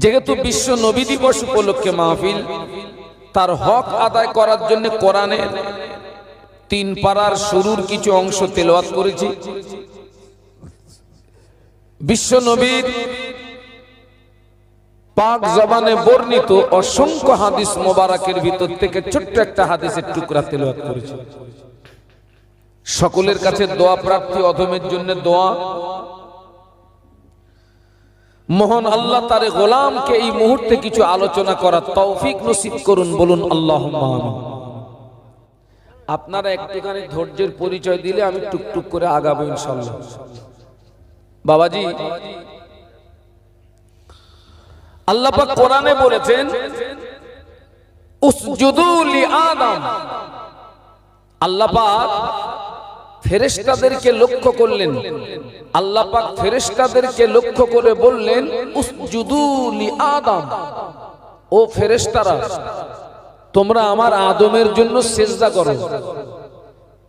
যেহেতু বিশ্ব নবী দিবস উপলক্ষে মাহফিল, তার হক আদায় করার জন্য কোরআনের 3 পারার শুরুর কিছু অংশ তেলাওয়াত করেছি। বিশ্ব নবীর পাক জবানে বর্ণিত অসংখ্য হাদিস মোবারকের ভিতর থেকে ছোট্ট একটা হাদিসের টুকরা তেলাওয়াত করেছি। সকলের কাছে দোয়া প্রার্থী, অধমের জন্য দোয়া। মহান আল্লাহ তার গোলামকে এই মুহূর্তে কিছু আলোচনা করার তৌফিক নসিব করুন, বলুন আল্লাহুম্মা আমিন। আপনারা একটুখানি ধৈর্যের পরিচয় দিলে আমি টুকটুক করে আগাবো ইনশাআল্লাহ। বাবাজি, আল্লাহ পাক কোরআনে বলেছেন উসজুদু লি আদম। আল্লাহ পাক ফেরেশতাদেরকে লক্ষ্য করলেন, আল্লাহ পাক ফেরেশতাদেরকে লক্ষ্য করে বললেন উসজুদু লি আদম, ও ফেরেশতারা তোমরা আমার আদমের জন্য সিজদা করো।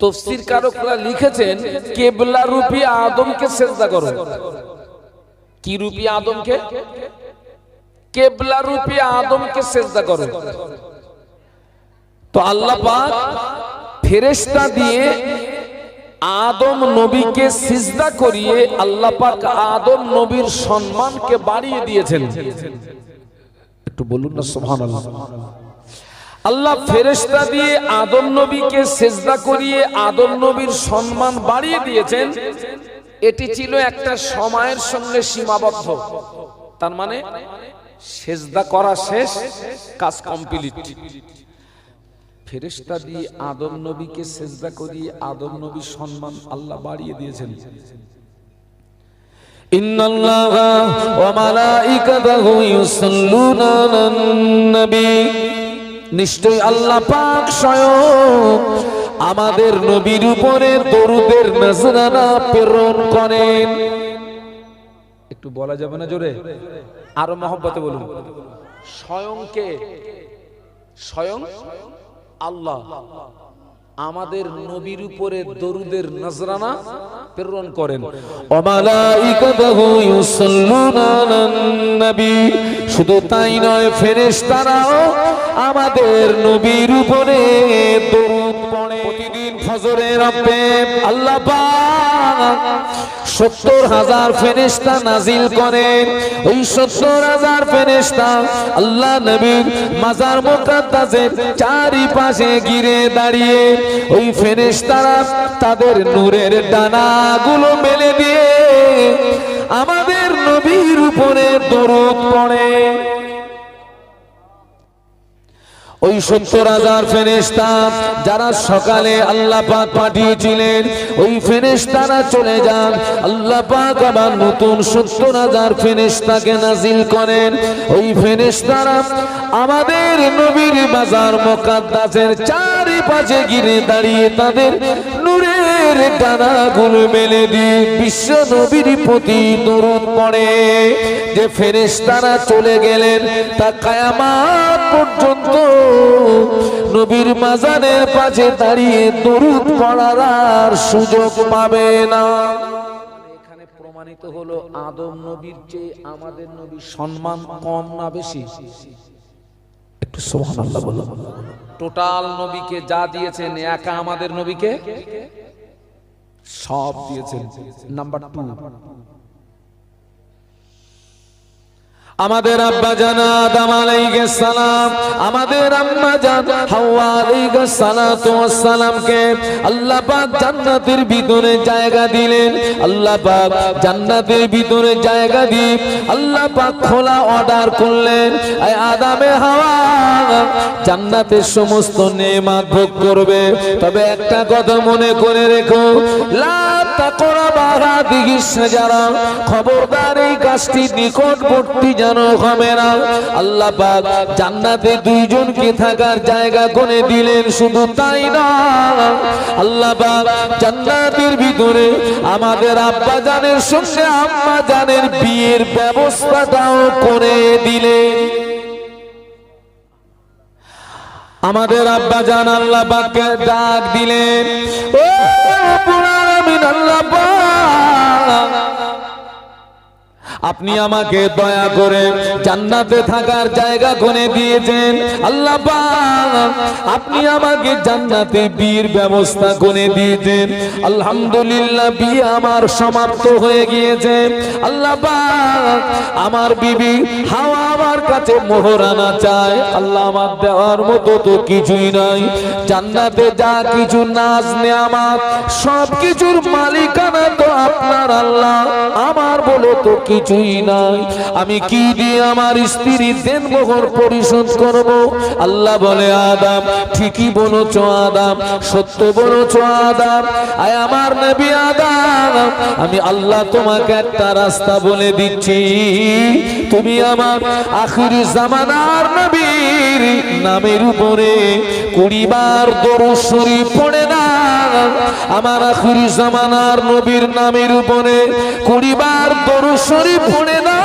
তাফসীর কারকরা লিখেছেন কিবলা রূপী আদমকে সিজদা করো। কি রূপী আদমকে? কিবলা রূপী আদমকে সিজদা করো। তো আল্লাহ পাক ফেরেশতা দিয়ে আদম নবীকে সিজদা করিয়ে আল্লাহ পাক আদম নবীর সম্মানকে বাড়িয়ে দিয়েছেন। একটু বলুন না সুবহানাল্লাহ। আল্লাহ ফেরেশতা দিয়ে আদম নবীকে সিজদা করিয়ে আদম নবীর সম্মান বাড়িয়ে দিয়েছেন। এটি ছিল একটা সময়ের সঙ্গে সীমাবদ্ধ। তার মানে সিজদা করা শেষ, কাজ কমপ্লিট। ফেরেশতা দিয়ে আদম নবীকে সিজদা করিয়ে আদম নবীর সম্মান আল্লাহ বাড়িয়ে দিয়েছেন। ইন্নাল্লাহা ওয়া মালাইকাতাহু ইউসাল্লুনা আলান নবী, নিশ্চয় আল্লাহ পাক স্বয়ং আমাদের নবীর উপরে দরুদের নজরানা প্রেরণ করেন। একটু বলা যাবে না জোরে? আরো মহব্বতে বলুন। স্বয়ং কে? স্বয়ং আল্লাহ আমাদের নবীর উপরে দরুদের নজরানা প্রেরণ করেন। ওয়া মালাইকাতুহু ইউসাল্লুনা আলান নবী, শুধু তাই নয় ফেরেশতারাও আমাদের নবীর উপরে দরুদ পড়ে। প্রতিদিন ফজরে রব্বে আল্লাহ পাক ৭০,০০০ ফেরেশতা নাজিল করেন। ওই ৭০,০০০ ফেরেশতা আল্লাহ নবীর মাজার মুকাদ্দাসের চারিপাশে ঘিরে দাঁড়িয়ে ওই ফেরেশতারা তাদের নূরের ডানাগুলো মেলে দিয়ে আমাদের নবীর উপরে দরুদ পড়ে। ওই ৭০,০০০ ফেরেশতা যারা সকালে আল্লাহ পাক পাঠিয়েছিলেন, ওই ফেরেশতারা চলে যান। আল্লাহ পাক আবার নতুন ৭০,০০০ ফেরেশতাকে নাজিল করেন। ওই ফেরেশতারা আমাদের নবীর মাজার মুকাদ্দাসের চারিপাশে ঘিরে দাঁড়িয়ে তাদের নূরের ডানাগুলো মেলে দিয়ে বিশ্ব নবীর প্রতি দরুদ পড়ে। যে ফেরেশতারা চলে গেলেন তা কিয়ামত পর্যন্ত নবীর মাজারের পাশে দাঁড়িয়ে দরুদ পড়ার আর সুযোগ পাবে না। এখানে প্রমাণিত হলো আদম নবীর চেয়ে আমাদের নবীর সম্মান কম না বেশি? একটু সুবহানাল্লাহ বলুন। টোটাল নবীকে যা দিয়েছেন একা আমাদের নবীকে সব দিয়েছেন। নাম্বার 2, আমাদের আব্বা জান আদম আলাইহিস সালাম, আমাদের আম্মা জান হাওয়া আলাইহিস সালাতু ওয়াস সালামকে আল্লাহ পাক জান্নাতের ভিতরে জায়গা দিলেন। আল্লাহ পাক জান্নাতের ভিতরে জায়গা দিয়ে আল্লাহ পাক খোলা অর্ডার করলেন, এই আদমে হাওয়া জান্নাতের সমস্ত নেয়ামত ভোগ করবে, তবে একটা কথা মনে করে রেখো, লা তাকরাবা হাদিহিস শাজারা, খবরদার এই গাছটি নিকটবর্তী যেন হবে না। আল্লাহ পাক জান্নাতে 2 জনকে থাকার জায়গা করে দিলেন। শুধু তাই না, আল্লাহ পাক জান্নাতের ভিতরে আমাদের আব্বা জানের সঙ্গে আম্মা জানের বিয়ের ব্যবস্থাটাও করে দিলেন। আমাদের আব্বা জান আল্লাহ পাককে ডাক দিলেন, ও রব্বুল আলামিন, আল্লাহ পাক আপনি আমাকে দয়া করে জান্নাতে থাকার জায়গা করে দিয়েছেন আল্লাহ পাক, আপনি আমাকে জান্নাতে বিয়ের ব্যবস্থা করে দিয়েছেন। আলহামদুলিল্লাহ বিয়ে আমার সমাপ্ত হয়ে গিয়েছে আল্লাহ পাক। আমার বিবি হাওয়া আমার কাছে মোহরানা চায় আল্লাহ, আমার দেওয়ার মতো তো কিছুই নাই। জান্নাতে যা কিছু নাজ নেয়ামত সব কিছুর মালিকানা তো আপনার আল্লাহ, আমার বলে তো কিছুই নাই। আমি কি দিয়ে আমার স্ত্রীর দেনমোহর পরিশোধ করব? আল্লাহ বলে আদম ঠিকই বলেছ আদম, সত্য বলেছ আদম। আয় আমার নবী আদম, আমি আল্লাহ তোমাকে একটা রাস্তা বলে দিচ্ছি, তুমি আমার আখির জামানার নবীর নামের উপরে 20 বার দরুদ শরীফ পড়ে না। আমার আখির জামানার নবীর নামের উপরে 20 বার দরুদ শরীফ পড়ে না।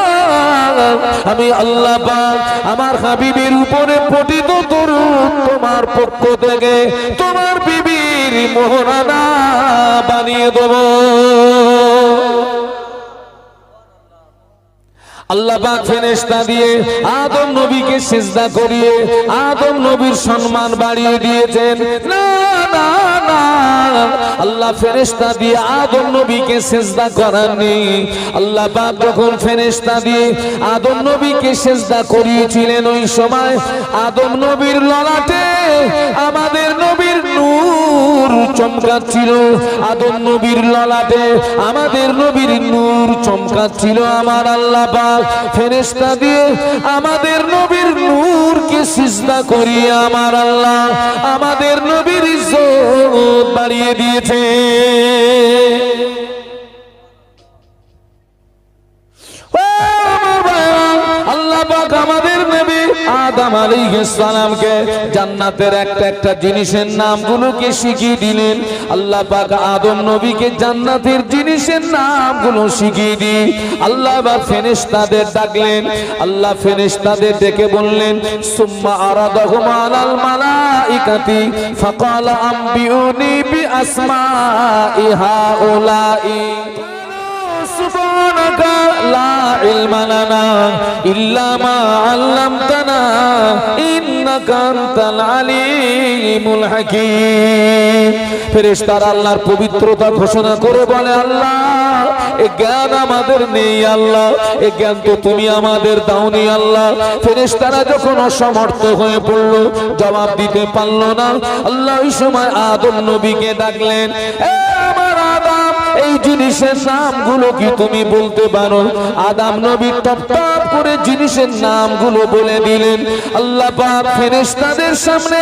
আমি আল্লাহ পাক আমার হাবিবের উপরে পঠিত দরুদ তোমার পক্ষ থেকে তোমার বিবির মোহরানা বানিয়ে দেব। আল্লাহ পাক ফেরেশতা দিয়ে আদম নবীকে সিজদা করিয়ে আদম নবীর সম্মান বাড়িয়ে দিয়েছেন। না না না, আল্লাহ ফেরেশতা দিয়ে আদম নবীকে সিজদা করাননি। আল্লাহ পাক যখন ফেরেশতা দিয়ে আদম নবীকে সিজদা করিয়েছিলেন, ওই সময় আদম নবীর ললাটে আমাদের নবীর নূর চমকাচ্ছিল। আদম নবীর ললাটে আমাদের নবীর নূর চমকাচ্ছিল। আমার আল্লাহ পাক ফেরেশতা দিয়ে আমাদের নবীর নূরকে সিজদা করিয়ে আমার আল্লাহ আমাদের নবীর ইজ্জত বাড়িয়ে দিয়েছে। আল্লাহ পাক আমাদের নবী আদম আলাইহিস সালামকে জান্নাতের একটা একটা জিনিসের নামগুলোকে শিখিয়ে দিলেন। আল্লাহ পাক আদম নবীকে জান্নাতের জিনিসের নামগুলো শিখিয়ে দিয়ে আল্লাহ পাক ফেরেশতাদের ডাকলেন। আল্লাহ ফেরেশতাদের ডেকে বললেন, সুম্মা আরাদাহুম আলাল মালাইকাতি ফাকালা আম্বিউনি বিআসমাই হাউলাই সুবহানাকা লা ইলমা লানা ইল্লা মা আল্লামতানা ইন্নাকা আনতাল আলিমুল হাকীম। ফেরেশতারা আল্লাহর পবিত্রতা ঘোষণা করে বলে, আল্লাহ এই জ্ঞান আমাদের নেই আল্লাহ, এই জ্ঞান তো তুমি আমাদের দাওনি আল্লাহ। ফেরেশতারা যখন অসমর্থ হয়ে পড়ল, জবাব দিতে পারল না, আল্লাহ ওই সময় আদম নবীকে ডাকলেন, আমার আদম এই জিনিসের নামগুলো কি তুমি বলতে পারো? আদম নবী টপ টপ করে জিনিসের নামগুলো বলে দিলেন। আল্লাহ পাক ফেরেশতাদের সামনে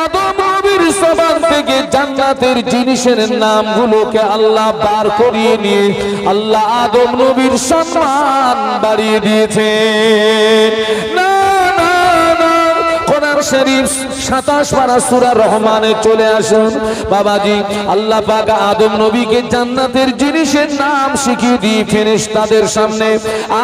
আদম নবীর জবান থেকে জান্নাতের জিনিসের নামগুলোকে আল্লাহ বার করিয়ে নিয়ে আল্লাহ আদম নবীর সম্মান বাড়িয়ে দিয়েছে। না না না, কোরআন শরীফ 27 পারা সূরা রহমানে চলে আসুন বাবাজি। আল্লাহ পাক আদম নবীকে জান্নাতের জিনিসের নাম শিখিয়ে দিয়ে ফেরেশতাদের সামনে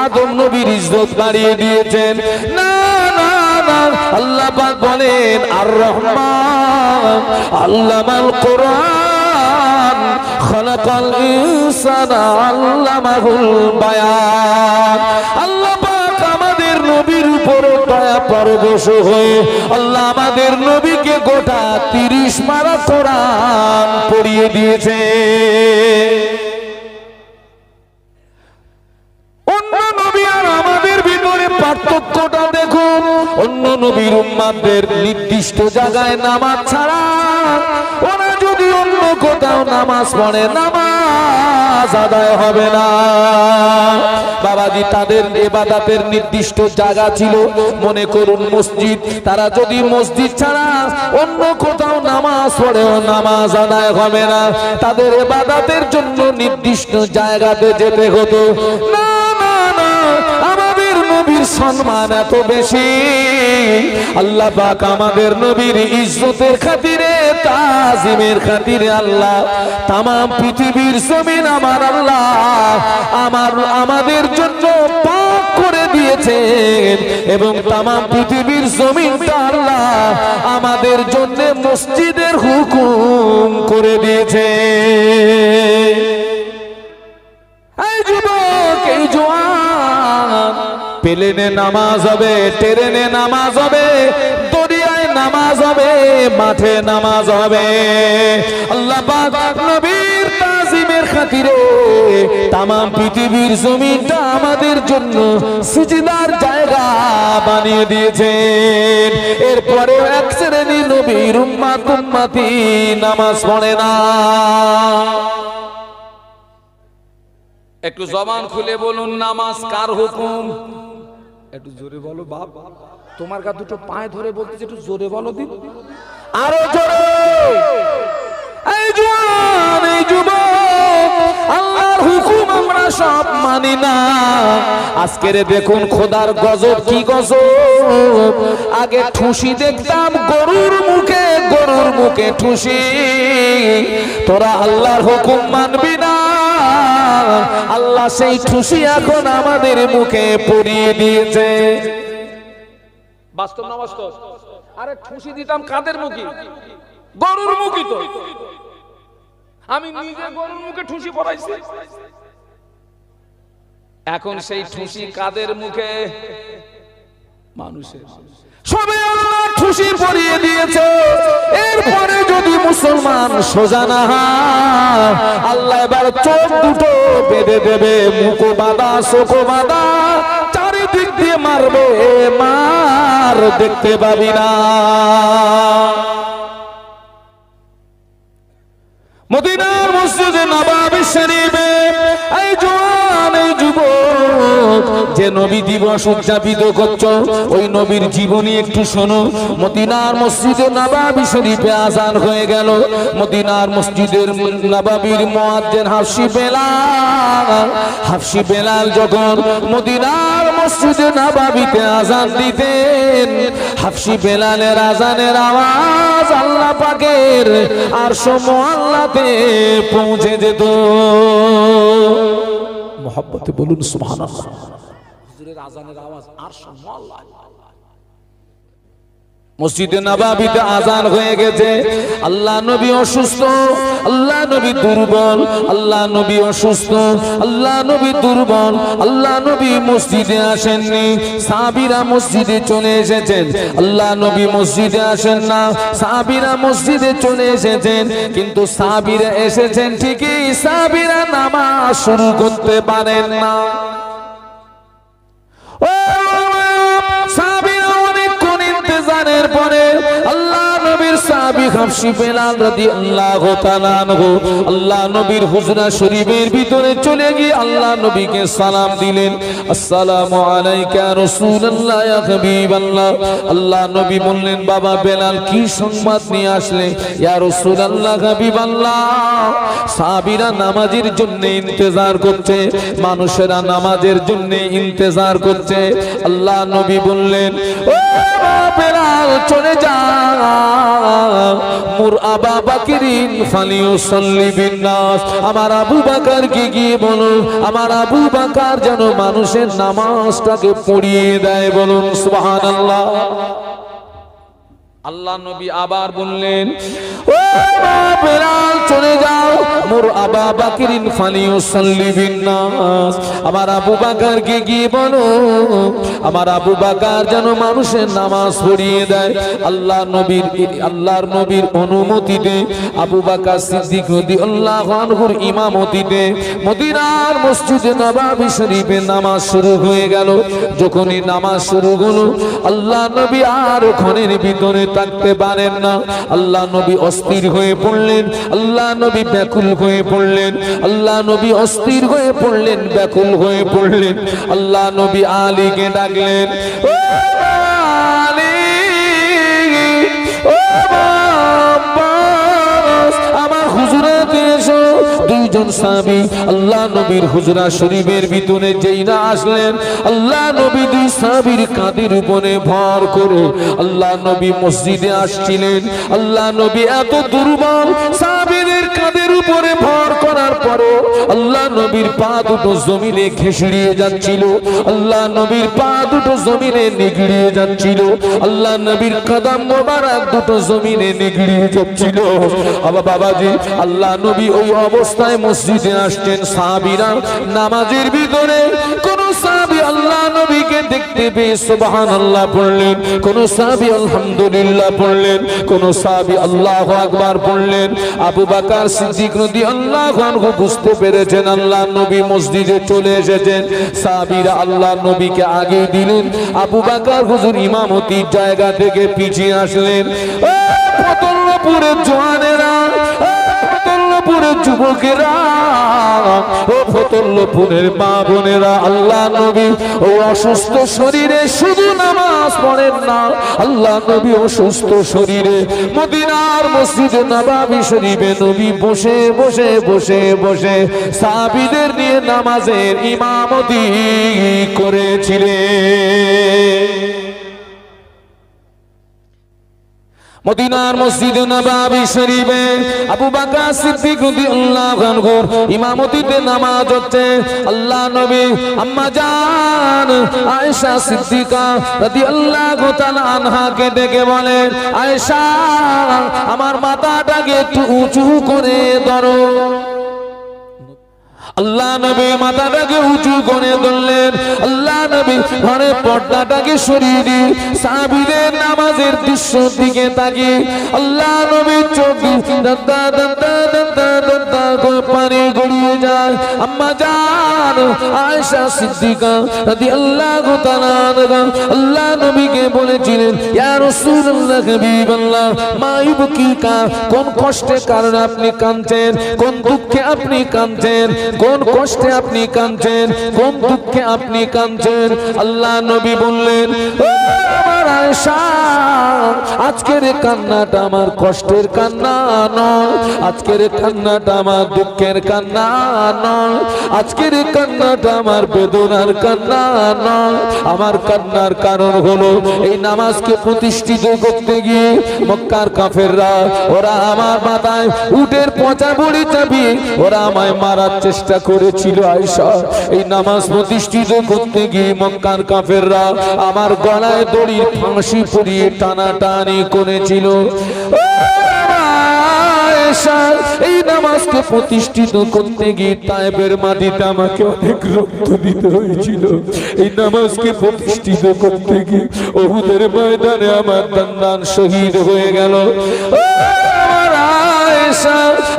আদম নবীর ইজ্জত বাড়িয়ে দিয়েছেন। না না না, আল্লাহ পাক বলেন, আর রহমান আল্লামাল কোরআন খালাকাল ইনসানা আল্লামাহুল বায়ান। আল্লাহ পাক আমাদের নবীর উপর দয়া পরবশ হয়ে আল্লাহ আমাদের নবীকে গোটা 30 পারা কোরআন পড়িয়ে দিয়েছে। অন্য নবী আর আমাদের ভিতরে পার্থক্যটা দেখুন। অন্য নবীর উম্মতদের নির্দিষ্ট জায়গায় নামাজ ছাড়া ওরা যদি অন্য কোথাও নামাজ পড়ে নামাজ আদায় হবে না বাবাজি। তাদের ইবাদতের নির্দিষ্ট জায়গা ছিল, মনে করুন মসজিদ। তারা যদি মসজিদ ছাড়া অন্য কোথাও নামাজ পড়েও নামাজ আদায় হবে না, তাদের ইবাদতের জন্য নির্দিষ্ট জায়গাতে যেতে হতো। না না না, আমাদের নবীর সম্মান এত বেশি, আল্লাহ পাক আমাদের নবীর ইজ্জতের খাতিরে তাজিমের খাতিরে আল্লাহ তামাম পৃথিবীর জমিন আমার আল্লাহ আমাদের জন্য পাক করে দিয়েছেন এবং তামাম পৃথিবীর জমিনটা আল্লাহ আমাদের জন্য মসজিদের হুকুম করে দিয়েছে। এই যুবক, এই জওয়ান, প্লেনে নামাজ হবে, ট্রেনে নামাজ হবে, দরিয়ায় নামাজ হবে, মাঠে নামাজ হবে। আল্লাহ পাক নবীর তাজিমের খাতিরে তাম পৃথিবীর জমিনটা আমাদের জন্য সিজদার জায়গা বানিয়ে দিয়েছেন। এরপরে এক শ্রেণী নবীর উম্মতি নামাজ পড়ে না। একটু জবান খুলে বলুন, নামাজ কার হুকুম? একটু জোরে বলো বাপ, তোমার গা দুটো পায়ে ধরে বলতেছে, একটু জোরে বলো দিন, আরো জোরে। এই জওয়ান, এই যুবক, আল্লাহর হুকুম আমরা সব মানি না। আজকের দেখুন খোদার গজব, কি গজব! আগে ঠুসি দেখতাম গরুর মুখে, গরুর মুখে ঠুসি। তোরা আল্লাহর হুকুম মানবি না, আল্লাহ সেই ঠুসি এখন আমাদের মুখে পরিয়ে দিয়েছে। বাস্তব না বাস্তব? আরে ঠুসি দিতাম কাদের মুখে? গরুর মুখে। তো আমি নিজে গরুর মুখে ঠুসি পরাইছি। এখন সেই ঠুসি কাদের মুখে? মানুষের। সবে আল্লাহ ঠুসি পরিয়ে দিয়েছে। এরপরে যদি মুসলমান সোজা না হয়, আল্লাহ এবার চোখ দুটো বেঁধে দেবে, মুখো বাঁধা, চোখো বাঁধা, চারিদিক দিয়ে মারবে, মার দেখতে পাবি না। মদিনার মসজিদে নববী শরীফে এই জওয়ান, এই যুবক, যে নবী দিবস উদযাপিত করছো, ওই নবীর জীবনী একটু শোনো। মদিনার মসজিদে নববী শরীফে আযান হয়ে গেল। মদিনার মসজিদের নববীর মুয়াজ্জিন হাফসি বেলাল যখন মদিনার মসজিদে নববীতে আযান দিতেন, হাফসি বেলালের আযানের আওয়াজ আল্লাহ পাকের আরশ মুআল্লাতে পৌঁছে যেত। মোহাব্বতে বলুন সুবহানাল্লাহ। হুজুরের আযানের আওয়াজ আরশ মুআল্লা। মসজিদে নববীতে আযান হয়ে গেছে। আল্লাহ নবী অসুস্থ, আল্লাহ নবী দুর্বল, আল্লাহ নবী অসুস্থ, আল্লাহ নবী দুর্বল, আল্লাহ নবী মসজিদে আসেননি। সাহাবীরা মসজিদে চলে এসেছেন, আল্লাহ নবী মসজিদে আসেন না। সাহাবীরা মসজিদে চলে এসেছেন, কিন্তু সাহাবীরা এসেছেন ঠিকই, সাহাবীরা নামাজ শুরু করতে পারেন না। পরে আল্লাহ নবীর সাহাবী হাফসি বেলাল রাদিয়াল্লাহু তাআলা আনহু আল্লাহ নবীর হুজরা শরীফের ভিতরে চলে গিয়ে আল্লাহ নবীকে সালাম দিলেন। আসসালামু আলাইকা রাসূলুল্লাহ ইয়া হাবিবাল্লাহ। আল্লাহ নবী বললেন, বাবা বেলাল কি সংবাদ নিয়ে আসলে? ইয়া রাসূলুল্লাহ, হাবিবাল্লাহ, সাহাবীরা নামাজের জন্য ইন্তজার করছে, মানুষেরা নামাজের জন্য ইন্তজার করছে। আল্লাহ নবী বললেন, ও বেলাল চলে যা, মুর আবু বকরিন ফালিউসাল্লি বিন্নাস। আমার আবু বকরকে গিয়ে বলো, আমার আবু বকর যেন মানুষের নামাজটাকে পড়িয়ে দেয়। বলুন সুবহানাল্লাহ। আল্লাহ নবী আবার বললেন, ও বেলাল চলে যাও, মুর আবু বকরিন ফালিউসাল্লি বিন্নাস। আমার আবু বকরকে গিয়ে বলো, আমার আবু বকর যেন মানুষের নামাজ পড়িয়ে দেয়। আল্লাহর নবীর অনুমতিতে আবু বকর সিদ্দিক রাদিয়াল্লাহু আনহুর ইমামতিতে মদিনার মসজিদে নববী শরীফে নামাজ শুরু হয়ে গেল। যখনই নামাজ শুরু হলো, আল্লাহ নবী আর ওখানের ভিতরে থাকতে পারেন না। আল্লাহ নবী অস্থির হয়ে পড়লেন, আল্লাহ নবী ব্যাকুল হয়ে পড়লেন, আল্লাহ নবী অস্থির হয়ে পড়লেন, ব্যাকুল হয়ে পড়লেন। আল্লাহ নবী আলীকে ডাকলেন, ও আলী, ও আব্বাস, আমার হুজুরাতে এসো। দুইজন সাহাবী আল্লাহ নবীর হুজরা শরীফের ভিতরে যেই না আসলেন, আল্লাহ নবী দুই সাহাবীর কাঁধের উপরে ভর করে আল্লাহ নবী মসজিদে আসছিলেন। আল্লাহ নবী এত দুর্বল, সাহাবীদের কাঁধের উপরে ভর করার পরে আল্লাহ নবীর পা দুটো জমিনে ঘেঁষড়িয়ে যাচ্ছিল, আল্লাহ নবীর পা দুটো জমিনে নিগড়িয়ে যাচ্ছিল, আল্লাহ নবীর কদম মোবারক দুটো জমিনে নিগড়িয়ে যাচ্ছিল। বাবাজি, আল্লাহ নবী ওই অবস্থায় মসজিদে আসছেন। সাহাবীরা নামাজের ভিতরে কোন সাহাবী আল্লাহ নবী নবীকে দেখতে পেয়ে সুবহানাল্লাহ পড়লেন, কোন সাহাবী আলহামদুলিল্লাহ পড়লেন, কোন সাহাবী আল্লাহু আকবার পড়লেন। আবু বকর সিদ্দিক রাদিয়াল্লাহু আনহু বুঝতে পেরেছেন আল্লাহর নবী মসজিদে চলে এসেছেন। সাহাবীরা আল্লাহর নবীকে আগে দিলেন, আবু বকর হুজুর ইমামতির জায়গা থেকে পিছিয়ে আসলেন। ফতুল্লাপুরের জওয়ানেরা, ফতুল্লাপুরের যুবকেরা, ও ফতুল্লাপুরের মা বোনেরা, আল্লাহ নবী ও অসুস্থ শরীরে শুধু নামাজ পড়েন না, আল্লাহ নবী অসুস্থ শরীরে মদিনার মসজিদে নববী শরীফে নবী বসে বসে বসে বসে সাহাবীদের নিয়ে নামাজের ইমামতি করেছিলেন। মদিনার মসজিদে নববী শরীফে আবু বকর সিদ্দিক রাদিয়াল্লাহু আনহু ইমামতিতে নামাজ হচ্ছে। আল্লাহ নবী আম্মা জান আয়েশা সিদ্দিকা রাদিয়াল্লাহু তাআলা আনহাকে ডেকে বলেন, আয়েশা আমার মাথাটাকে একটু উঁচু করে ধরো। আল্লাহ নবী মাথাটাকে উঁচু করে ধরলেন। আল্লাহ নবী ঘরে পর্দাটাকে সরিয়ে দিয়ে সাহাবীদের নামাজের দৃশ্যের দিকে তাকিয়ে আল্লাহ নবী চোখ পানি গড়িয়ে যায়। আম্মা জান আয়েশা সিদ্দিকা রাদিয়াল্লাহু তাআলা আনহা আল্লাহ নবীকে বলেছিলেন, ইয়া রাসূলুল্লাহ হাবিবাল্লাহ মা ইবকিকা, কোন কষ্টের কারণে আপনি কাঁদছেন, কোন দুঃখে আপনি কাঁদছেন, কোন কষ্টে আপনি কাঁদছেন, কোন দুঃখে আপনি কাঁদছেন? আল্লাহ নবী বললেন, ও আমার আয়েশা, আজকের কান্নাটা আমার কষ্টের কান্না নয়, আজকের কান্নাটা আমার দুঃখের কান্না নয়, আজকের কান্নাটা আমার বেদনার কান্না নয়। আমার কান্নার কারণ হলো এই নামাজকে প্রতিষ্ঠিত করতে গিয়ে মক্কার কাফেররা ওরা আমার মাথায় উটের পচা বড়ি চাপিয়ে ওরা আমায় মারার চেষ্টা করেছিল। আয়েশা, এই নামাজ প্রতিষ্ঠিত করতে গিয়ে মক্কার কাফেররা আমার গলায় দড়ির ফাঁসি পরিয়ে টানাটানি করেছিল। এই নামাজকে প্রতিষ্ঠিত করতে গিয়ে তায়েফের মাটিতে আমাকে অনেক রক্ত দিতে হয়েছিল। এই নামাজকে প্রতিষ্ঠিত করতে গিয়ে উহুদের ময়দানে আমার দান শহীদ হয়ে গেল।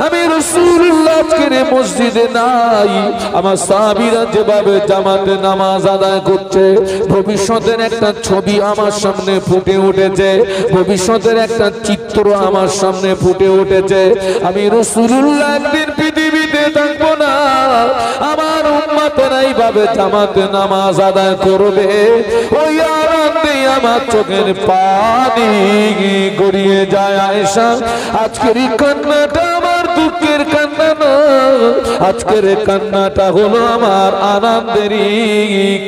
আমি রাসূলুল্লাহ আজকের মসজিদে নাই, আমার সাহাবীরা যেভাবে জামাতে নামাজ আদায় করছে, ভবিষ্যতের একটা ছবি আমার সামনে ফুটে উঠেছে, ভবিষ্যতের একটা চিত্র আমার সামনে ফুটে উঠেছে। আমি রাসূলুল্লাহ একদিন পৃথিবীতে থাকবো না, আমার উম্মতেরা এইভাবে জামাতে নামাজ আদায় করবে, ওই আনন্দে আমার চোখের পানি গড়িয়ে যায়। আয়েশা, আজকের এই কান্নাটা আমার দুঃখের কান্না না, আজকের কান্নাটা হলো আমার আনন্দেরই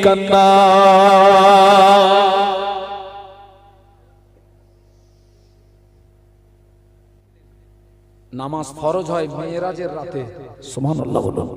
কান্না। নামাজ ফরজ হয় মেরাজের রাতে। সুবহানাল্লাহ বলুন।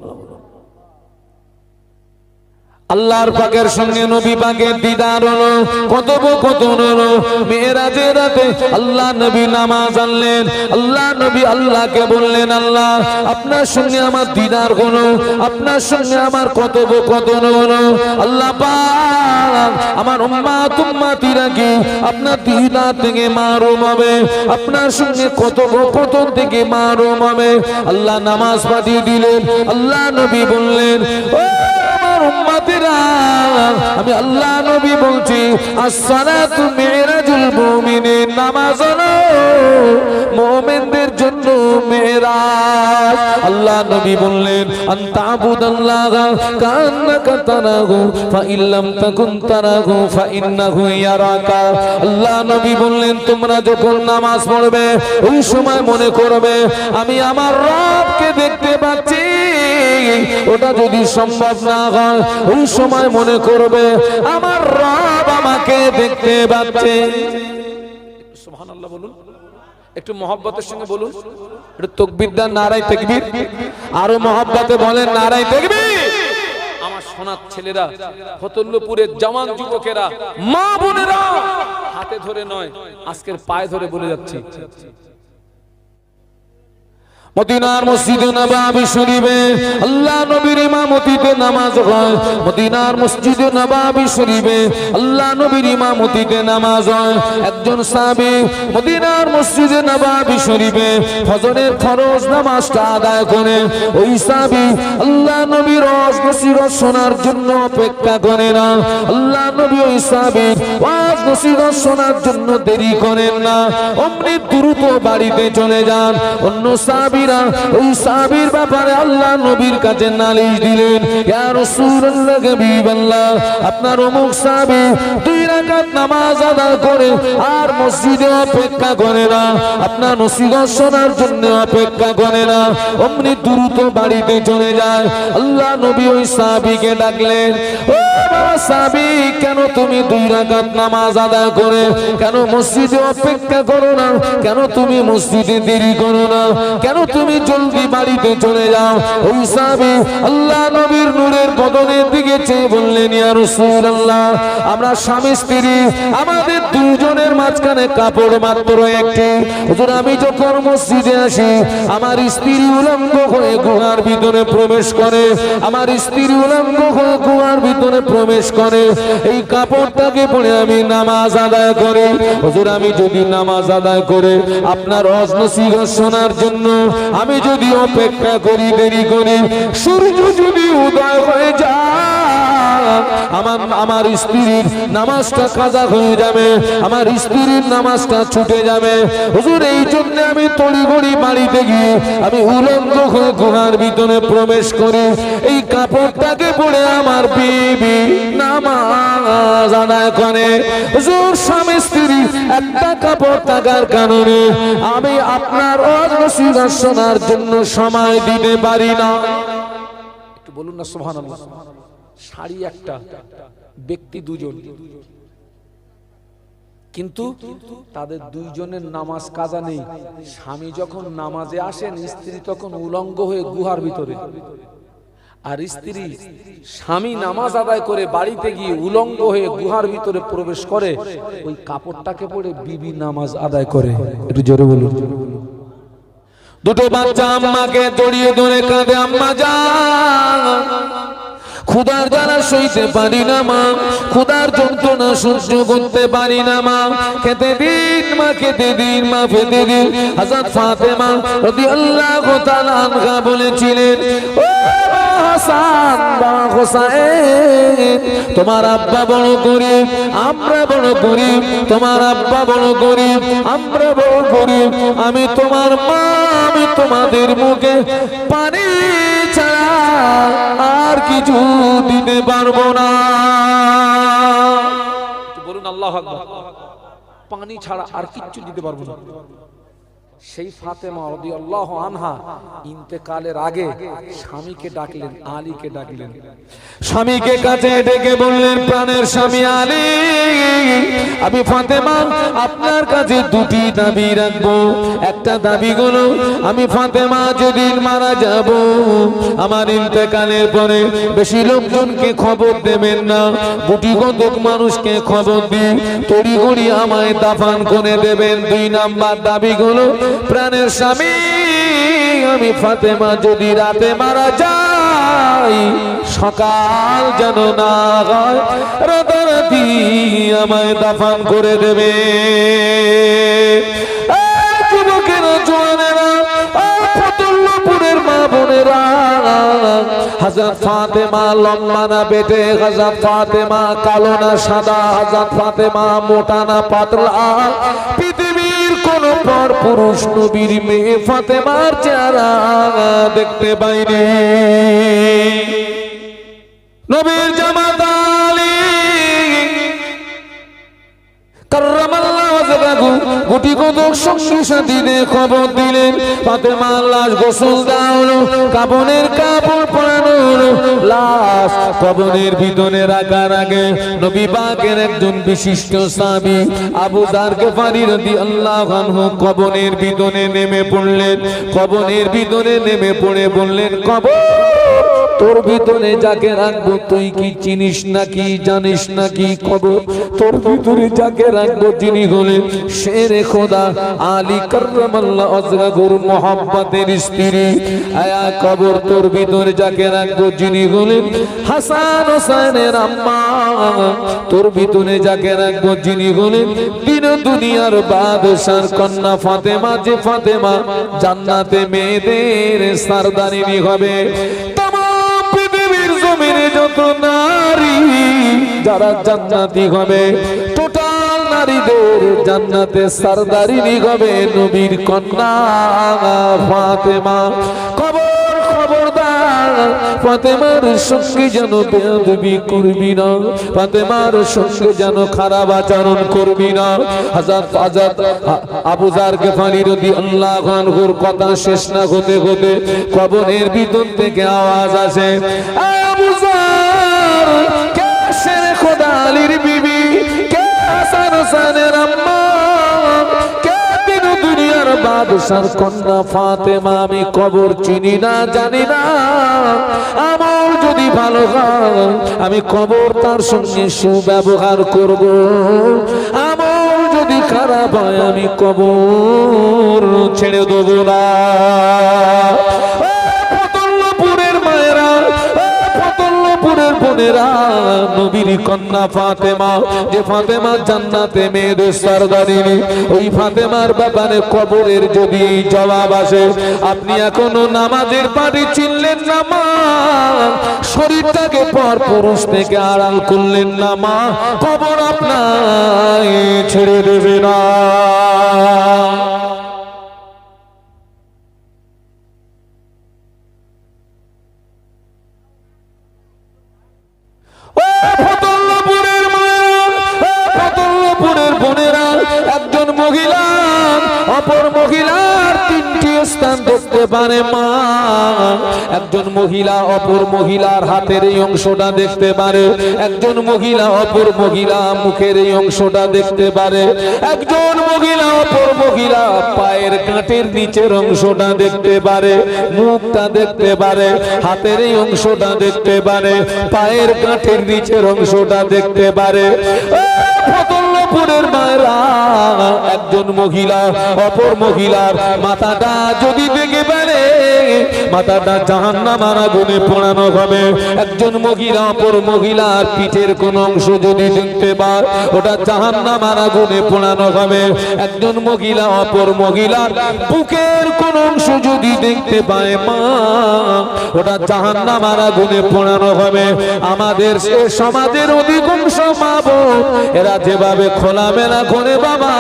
আল্লাহর পাকের সঙ্গে নবী পাকের দিদার হলো, কথোপকথন হলো মেরাজের রাতে। আল্লাহ নবী নামাজ আনলেন, আল্লাহ নবী আল্লাহকে বললেন, আল্লাহ আপনার সঙ্গে আমার দিদার হলো, আপনার সঙ্গে আমার কথোপকথন হলো। আল্লাহ পাক আমার উম্মতিরা কি আপনার দিদার থেকে মাহরুম হবে, আপনার সঙ্গে কথোপকথন থেকে মাহরুম হবে। আল্লাহ নামাজ পাঠিয়ে দিলেন। আল্লাহ নবী বললেন, ও উম্মতেরা, আমি আল্লাহ নবী বলছি, as-salatu মিরাজুল মুমিনিন, নামাজ হলো মুমিনদের জন্য মেরাজ। আল্লাহ নবী বললেন, আনতা আবুদাল্লাহা কান্নাকা তারাহু ফা ইল্লাম তাকুন তারাহু ফা ইন্নাহু ইয়ারাকা। আল্লাহ নবী বললেন, তোমরা যখন নামাজ পড়বে ওই সময় মনে করবে আমি আমার রবকে দেখতে পাচ্ছি। ওটা যদি সম্ভব না হয় ওই সময় মনে করবে আমার রব আমাকে দেখতে পাচ্ছে। সুবহানাল্লাহ বলুন, একটু মহব্বতের সঙ্গে বলুন, একটু তাকবীর দেন, নারায়ে তাকবীর। আরো মহব্বতে বলেন নারায়ে তাকবীর। আমার সোনার ছেলেরা, ফতুল্লাপুরের জওয়ান যুবকেরা, মা বোনেরা, হাতে ধরে নয় আজকের পায়ে ধরে বলে যাচ্ছি, মদিনার মসজিদে নববী শরীফে আল্লাহ নবীর ইমামতিতে নামাজ হয়। মদিনার মসজিদে নববী শরীফে আল্লাহ নবীর ইমামতিতে নামাজ হয়। একজন সাহাবী মদিনার মসজিদে নববী শরীফে ফজরের ফরজ নামাজটা আদায় করে ওই সাহাবী আল্লাহ নবীর ওয়াজ নসিহত শোনার জন্য অপেক্ষা করে না। আল্লাহ নবী ওই সাহাবীর ওয়াজ নসিহত শোনার জন্য দেরি করেন না, অমনি দ্রুত বাড়িতে চলে যান। অন্য সাহাবী ওই সাহাবীর ব্যাপারে আল্লাহ নবীর কাছে নালিশ দিলেন, ইয়া রাসূলুল্লাহ হাবিবাল্লাহ, আপনার অমুক সাহাবী 2 রাকাত নামাজ আদায় করে আর মসজিদে অপেক্ষা করে না, আপনার নসিহত শোনার জন্য অপেক্ষা করে না, অমনি দ্রুত বাড়িতে চলে যায়। আল্লাহ নবী ওই সাহাবীকে ডাকলেন, ও বাবা সাহাবী, কেন তুমি 2 রাকাত নামাজ আদায় করে কেন মসজিদে অপেক্ষা করো না, কেন তুমি মসজিদে দেরি করো না, কেন তুমি জলদি বাড়িতে চলে যাও? ওই সাহাবী আল্লাহ নবীর নূরের বদনের দিকে চেয়ে বললেন, ইয়া রাসূলুল্লাহ, আমরা স্বামী স্ত্রী, আমাদের দুইজনের মাঝখানে কাপড় মাত্র একটি। হুজুর, আমি যখন মসজিদে আসি আমার স্ত্রী উলঙ্গ হয়ে গুহার ভিতরে প্রবেশ করে, আমার স্ত্রী উলঙ্গ হয়ে গুহার ভিতরে প্রবেশ করে, এই কাপড়টাকে পরে আমি নামাজ আদায় করি। হুজুর, আমি যদি নামাজ আদায় করে আপনার ওয়াজ নসিহত শোনার জন্য আমি যদি অপেক্ষা করি, দেরি করি, সূর্য যদি উদয় হয়ে যায় আমার স্ত্রীর নামাজটা কাজা হয়ে যাবে, আমার স্ত্রীর নামাজটা ছুটে যাবে। হুজুর, এই জন্য আমি তড়িঘড়ি বাড়িতে গিয়ে আমি উলঙ্গ হয়ে গুহার ভিতরে প্রবেশ করি, এই কাপড়টাকে পরে আমার বিবি নামাজ আদায় করে। হুজুর, স্বামী স্ত্রী একটা কাপড় থাকার কারণে আমি আপনার ওয়াজ নসিহত শোনার জন্য সময় দিতে পারি না। একটু বলুন না সুবহানাল্লাহ। শাড়ি একটা, ব্যক্তি দুজন, কিন্তু তাদের দুইজনের নামাজ কাজা নেই। স্বামী যখন নামাজে আসেন, স্ত্রী তখন উলঙ্গ হয়ে গুহার ভিতরে, আর স্ত্রী স্বামী নামাজ আদায় করে বাড়িতে গিয়ে উলঙ্গ হয়ে গুহার ভিতরে প্রবেশ করে, ওই কাপড়টাকে পরে বিবি নামাজ আদায় করে। একটু জোরে বলুন। দুটো বাচ্চা আম্মাকে জড়িয়ে ধরে কাঁদে, আম্মা জান, ক্ষুধার জ্বালা সইতে পারি না মা, ক্ষুধার যন্ত্রণা সহ্য করতে পারি না মা, খেতে দিন মা, খেতে দিন মা, খেতে দিন। হযরত ফাতেমা রাদিয়াল্লাহু তাআলা আনহা বলেছিলেন, ও হাসান বা হোসেন, তোমার আব্বা বড় গরীব, আমরা বড় গরীব, তোমার আব্বা বড় গরীব, আমরা বড় গরীব, আমি তোমার মা, আমি তোমাদের মুখে পানি ছাড়া আর কিছু দিতে পারবো না। বলুন আল্লাহু আকবার। পানি ছাড়া আর কিচ্ছু দিতে পারবো না। সেই ফাতেমা রাদিয়াল্লাহু আনহা ইন্তেকালের আগে স্বামীকে ডাকলেন, আলীকে ডাকলেন, স্বামীকে কাছে ডেকে বললেন, প্রাণের স্বামী আলী, আমি ফাতেমা আপনার কাছে 2টি দাবি রাখবো। একটা দাবি হলো, আমি ফাতেমা যেদিন মারা যাব, আমার ইন্তেকালের পরে বেশি লোকজনকে খবর দেবেন না, গুটি কতক মানুষকে খবর দিন, তড়িঘড়ি আমায় দাফন করে দেবেন। 2 নাম্বার দাবি হলো, প্রাণের স্বামী, আমি ফাতেমা যদি রাতে মারা যাই, সকাল যেন না হয়, রাতারাতি আমায় দাফন করে দেবে। যুবকেরা, জওয়ানেরা, ফতুল্লাপুরের মা বোনেরা, হযরত ফাতেমা লম্বা না বেটে, হযরত ফাতেমা কালো না সাদা, হযরত ফাতেমা মোটা না পাতলা, পৃথিবীর কোন পর পুরুষ নবীর মেয়ে ফাতেমার চেহারা দেখতে পাইনি। নবীর জামাতা আলী কাররামাল্লাহু ওয়াজহাহু গুটি কতক সঙ্গী সাথীদের খবর দিলেন, ফাতেমার লাশ গোসল দেওয়া হলো, কাফনের কাপড় পরানো হলো, লাশ কবরের ভিতরে রাখার আগে নবী পাকের একজন বিশিষ্ট সাহাবী আবু যার গিফারী রাদিয়াল্লাহু আনহু কবরের ভিতরে নেমে পড়লেন, কবরের ভিতরে নেমে পড়ে বললেন, কবর তোর ভিতরে যাকে রাখবো তুই কি চিনিস নাকি জানিস নাকি কবর তোর ভিতরে যাকে রাখবো যিনি হলেন শেরে খোদা আলী কার্রামাল্লাহ ওয়াজহাহুর মোহাম্মতের স্ত্রী আয়া কবর তোর ভিতরে যাকে রাখবো যিনি হলেন হাসান হোসেনের আম্মা তোর ভিতরে যাকে রাখবো যিনি হলেন দিন দুনিয়ার বাদশার কন্যা ফাতেমা যে ফাতেমা জান্নাতে মেয়েদের সরদারিনী হবে तमाम পৃথিবীর জমিনে যত নারী যারা জান্নাতি হবে টোটাল নারীদের জান্নাতে সরদারিনী হবে নবীর কন্যা ফাতেমা ফাতেমার সঙ্গে যেন বেয়াদবি করবি না ফাতেমার সঙ্গে যেন খারাপ আচরণ করবি না হযরত আবু যার গিফারি রাদিয়াল্লাহু আনহুর কথা শেষ না হতে হতে কবরের ভিতর থেকে আওয়াজ আসে আবু যার কে শেরে খোদা আলীর বিবি কে হাসান হোসেনের আম্মা দুনিয়ার বাদশার কন্যা ফাতেমা আমি কবর চিনি না জানি না আমার যদি ভালো হয় আমি কবর তার সঙ্গে সুব্যবহার করব আমার যদি খারাপ হয় আমি কবর ছেড়ে দেব না ফতুল্লাপুরের মায়েরা ফতুল্লাপুরের বোনেরা নবীর কন্যা ফাতেমা যে ফাতেমা জান্নাতে মেয়েদের সরদারিনী ওই ফাতেমার ব্যাপারে কবরের যদি জবাব আসে আপনি এখনো নামাজের পাটি চিনলেন না মা শরীরটাকে পর পুরুষ থেকে আড়াল করলেন না মা কবর আপনাকে ছেড়ে দেবে না একজন মহিলা অপর মহিলার তিনটি স্থান দেখতে পারে মা একজন মহিলা অপর মহিলার হাতের এই অংশটা দেখতে পারে একজন মহিলা অপর মহিলা মুখের এই অংশটা দেখতে পারে একজন মহিলা অপর মহিলা পায়ের কাঁটের নিচের অংশটা দেখতে পারে মুখটা দেখতে পারে হাতের এই অংশটা দেখতে পারে পায়ের কাঁটের নিচের অংশটা দেখতে পারে ফতুল্লাপুরের মায়েরা একজন মহিলা অপর মহিলার মাথাটা যদি দেখে পারে মাথাটা জাহান্নামের আগুনে পোড়ানো হবে একজন মহিলা অপর মহিলার পিঠের কোন অংশ যদি দেখতে পায় ওটা জাহান্নামের আগুনে পোড়ানো হবে একজন মহিলা অপর মহিলার বুকের কোন অংশ যদি দেখতে পায় মা ওটা জাহান্নামের আগুনে পোড়ানো হবে আমাদের সমাজের অধিকাংশ মা বোন এরা যেভাবে খোলামেলা করে বাবা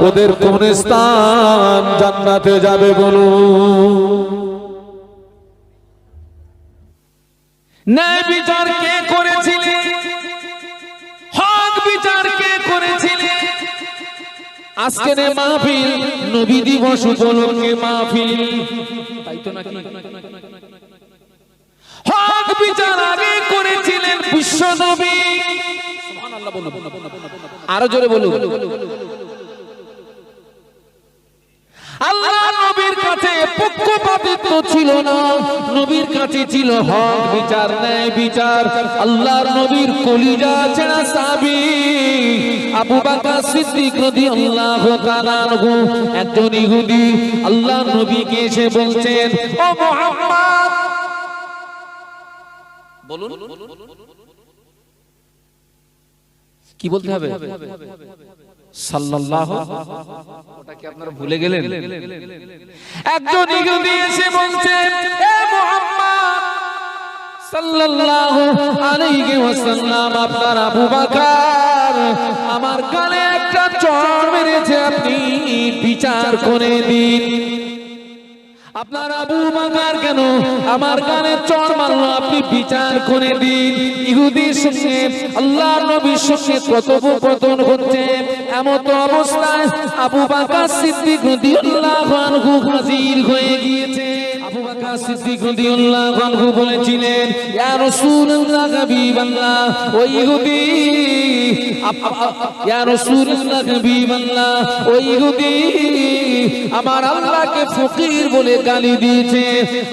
ওদের কোন স্থান জান্নাতে যাবে বলুন ন্যায় বিচার কে করেছিলেন হক বিচার কে করেছিলেন আজকের মাহফিল নবী দিবস উপলক্ষে মাহফিল তাই তো নাকি হক বিচার আগে করেছিলেন বিশ্ব নবী সুবহানাল্লাহ বলুন আরো জোরে বলুন আল্লাহ নবীর কাছে পক্ষপাতিত্ব ছিল না নবীর কাছে ছিল হক বিচার ন্যায় বিচার আল্লাহর নবীর কলিজা ছেঁড়া সাহাবী আবু বকর সিদ্দিক রাদিয়াল্লাহু তাআলা আনহু একজন ইহুদি আল্লাহর নবীকে এসে বলছেন ও মুহাম্মদ বলুন কি বলতে হবে সাল্লাল্লাহু ওটা কি আপনারা ভুলে গেলেন একজন ইহুদি এসে বলছেন এ মুহাম্মদ সাল্লাল্লাহু আলাইহি ওয়াসাল্লাম আপনার আবু বকর আমার গালে একটা চড় মেরেছে আপনি বিচার করে দিন আপনার আবু বকর কেন আমার গালে চড় মারলো আপনি বিচার করে দিন ইহুদির সঙ্গে আল্লাহর নবীর সঙ্গে কথোপকথন হচ্ছে এমন অবস্থায় আবু বকর সিদ্দিক রাদিয়াল্লাহু আনহু হাজির হয়ে গিয়েছে আবু বকর বকর সিদ্দিক রাদিয়াল্লাহু আনহু বলেছিলেন, ইয়া রাসূলুল্লাহ হাবিবাল্লাহ, ওই ইহুদি, ইয়া রাসূলুল্লাহ হাবিবাল্লাহ, ওই ইহুদি আমার আল্লাহকে ফকির বলে গালি দিয়েছে,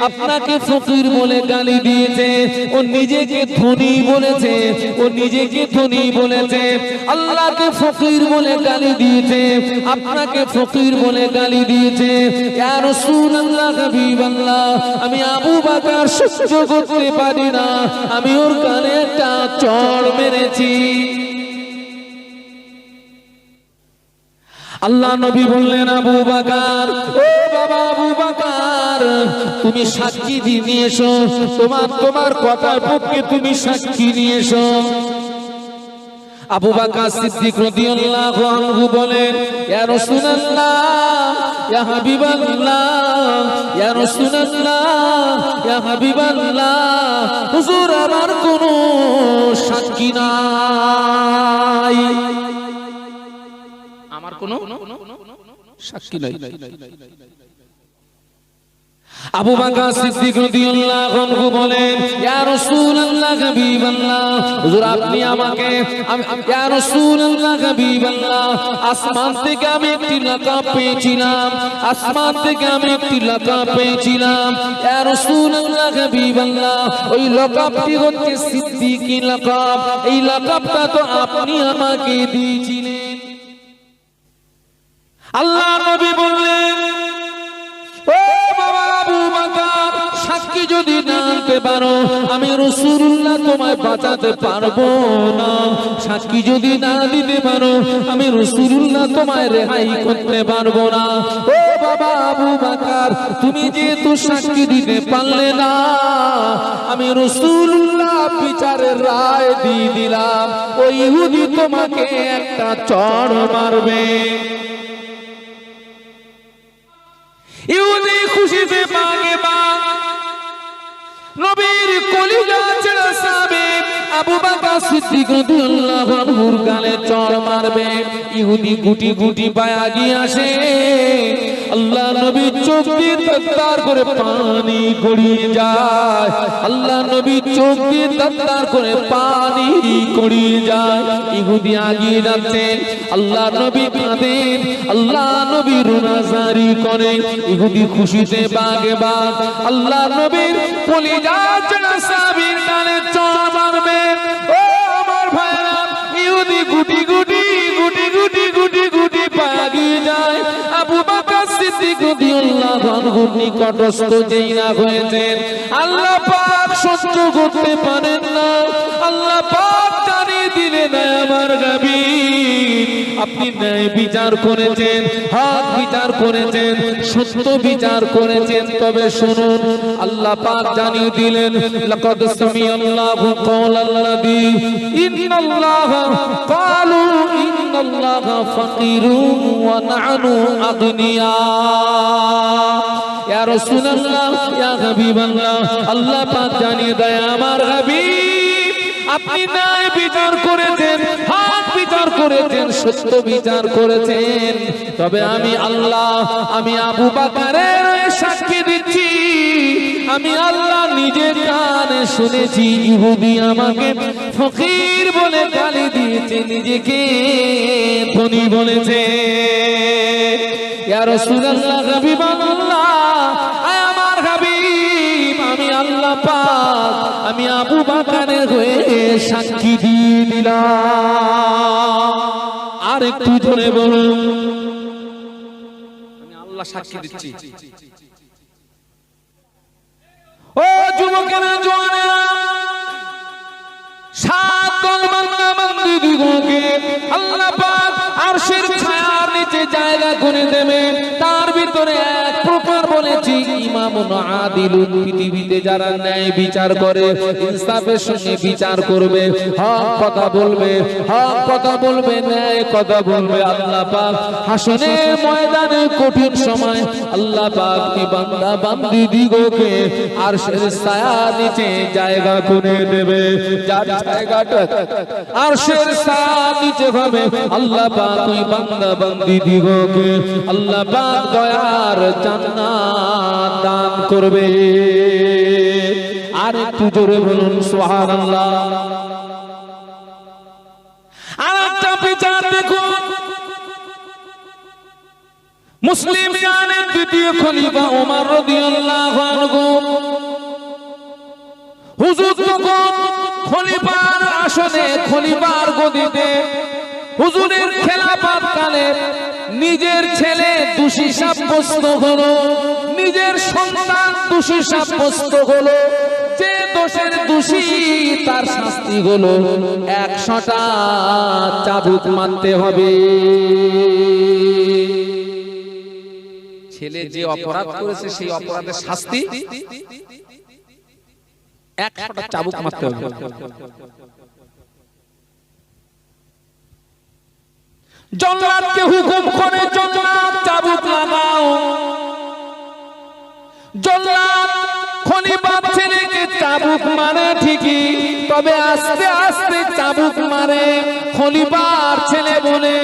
আপনাকে ফকির বলে গালি দিয়েছে, ও নিজেকে ধনী বলেছে, ও নিজেকে ধনী বলেছে, আল্লাহকে ফকির বলে গালি দিয়েছে, আপনাকে ফকির বলে গালি দিয়েছে। ইয়া রাসূলুল্লাহ হাবিবাল্লাহ, আমি আবু বকর সহ্য করতে পারি না, আমি ওর কানে একটা চড় মেরেছি। আল্লাহ নবী বললেন, আবু বকর, ও বাবা আবু বকর, তুমি সাক্ষী নিয়ে এসো, তোমার কথার পক্ষে তুমি সাক্ষী নিয়ে এসো। আবু বকর সিদ্দিক রাদিয়াল্লাহু আনহু বলেন, ইয়া রাসূলুল্লাহ, ইয়া হাবিবাল্লাহ, ইয়া রাসূলুল্লাহ, ইয়া হাবিবাল্লাহ, হুজুর আমার কোনো সাক্ষী নাই, আমার কোনো সাক্ষী নাই। আবু বকর সিদ্দিক রাদিয়াল্লাহু আনহু বলেন, ইয়া রাসূলুল্লাহ হাবিবাল্লাহ, হুজুর আপনি আমাকে, ইয়া রাসূলুল্লাহ হাবিবাল্লাহ, আসমান থেকে আমি একটি লাকাব পেয়েছিলাম, আসমান থেকে আমি একটি লাকাব পেয়েছিলাম, ইয়া রাসূলুল্লাহ হাবিবাল্লাহ, ওই লাকাবটি হচ্ছে সিদ্দিকী লাকাব, এই লাকাবটা তো আপনি আমাকে দিয়েছিলেন। আল্লাহ নবী বললেন, ও বাবা আবু বকর, সাক্ষী যদি না আনতে পারো আমি রাসূলুল্লাহ তোমায় বাঁচাতে পারবো না, সাক্ষী যদি না দিতে পারো আমি রাসূলুল্লাহ তোমায় রেহাই করতে পারবো না। ও বাবা আবু বকর, তুমি যেহেতু সাক্ষী দিতে পারলে না, আমি রাসূলুল্লাহ বিচারের রায় দিয়ে দিলাম, ওই ইহুদি তোমাকে একটা চড় মারবে। ইহুদি খুশিতে বাগে বাগ, নবীর কলিজা ছেড়ে সাহাবী আবু বকর সিদ্দিক রাদিয়াল্লাহু আনহুর গালে চড় মারবে। ইহুদি গুটি গুটি পায়ে আগিয়ে আসে, আল্লাহ নবী চোখ দিয়ে তার করে পানি গড়িয়ে যায়, আল্লাহ নবী চোখ দিয়ে তার করে পানি গড়িয়ে যায়। ইহুদি আগিয়ে যাচ্ছেন, আল্লাহ নবী কাঁদেন, আল্লাহ নবী রুনাজারি করে, ইহুদি খুশিতে বাগে বাগ আল্লাহ নবীর কলিজা ছেড়ে সাহাবীর গালে চড় মারবে। ও আমার ভাইরা, ইহুদি গুটি গুটি গুটি গুটি গুটি গুটি পায়ে আগিয়ে যায়। আবু বকর সিদ্দিক রাদিয়াল্লাহু আনহুর নিকটস্থ যেই না হয়েছেন, আল্লাহ পাক সহ্য করতে পারেন না, আল্লাহ পাক জানিয়ে দিলেন, আমার নবী আপনি ন্যায় বিচার করেছেন, হক বিচার করেছেন, সত্য বিচার করেছেন, তবে শুনুন, আল্লাহ পাক জানিয়ে দিলেন, লাকাদ সামিআল্লাহু কাওলাল্লাযী ইন্নাল্লাহা ক্বালু ইন্নাল্লাহা ফাকিরুন ওয়া নাহনু আগনিয়া। ইয়া রাসূলুল্লাহ, ইয়া হাবিবাল্লাহ, আল্লাহ পাক জানিয়ে দেয়, আমার হাবিব আপনি ন্যায় বিচার করেছেন, হক বিচার করেছেন, সত্য বিচার করেছেন, তবে আমি আল্লাহ, আমি আবু বকরের সাক্ষী দিচ্ছি, আমি আল্লাহ নিজে কানে শুনেছি, ইহুদি আমাকে ফকির বলে গালি দিয়েছে, নিজেকে ধনী বলেছে। ইয়া রাসূলুল্লাহ হাবিবাল্লাহ, আমার হাবিব, আমি আল্লাহ পাক, আমি আবু বকরের হয়ে সাক্ষী দিয়ে দিলাম। আর একটু জোরে বলুন, আমি আল্লাহ সাক্ষী দিচ্ছি। ও যুবকেরা, জওয়ানেরা, সাত দল বান্দা বান্দীদিগকে আল্লাহ পাক আরশের ছায়ার নিচে জায়গা করে দেবে, তার ভিতরে এক প্রকার বলেছি ইমামুন আদিলুন, পৃথিবীতে যারা ন্যায় বিচার করে, ইনসাফের সঙ্গে বিচার করবে, হক কথা বলবে, হক কথা বলবে, ন্যায় কথা বলবে, আল্লাহ পাক হাসরের ময়দানে কঠিন সময় আল্লাহ পাক এই বান্দা বান্দীদিগকে আরশের ছায়ার নিচে জায়গা করে দেবে। যার জায়গাটা আরশের ছায়ার নিচে হবে, আল্লাহ পাক ওই বান্দা বান্দীদিগকে আল্লাহ পাক দয়ার জান্নাত দান দান করবে। আর একটু জোরে বলুন সুবহানাল্লাহ। আর একটা বিচার দেখুন, মুসলিম জানের দ্বিতীয় খলিফা ওমর রাদিয়াল্লাহু আনহু, হুজুর তখন খলিফার আসনে, খলিফার গদিতে, হুজুরের খেলাফত কালে নিজের ছেলে দোষী সাব্যস্ত হলো, নিজের সন্তান দোষী সাব্যস্ত হলো। যে দোষের দোষী তার শাস্তি হলো 100টা চাবুক মারতে হবে। ছেলে যে অপরাধ করেছে সেই অপরাধের শাস্তি 100টা চাবুক মারতে হবে। জল্লাদকে হুকুম করে, জল্লাদ চাবুক লাগাও। জল্লাদ খলিফার ছেলেকে চাবুক মারে ঠিকই, তবে আস্তে আস্তে চাবুক মারে। খলিফার ছেলে বলে,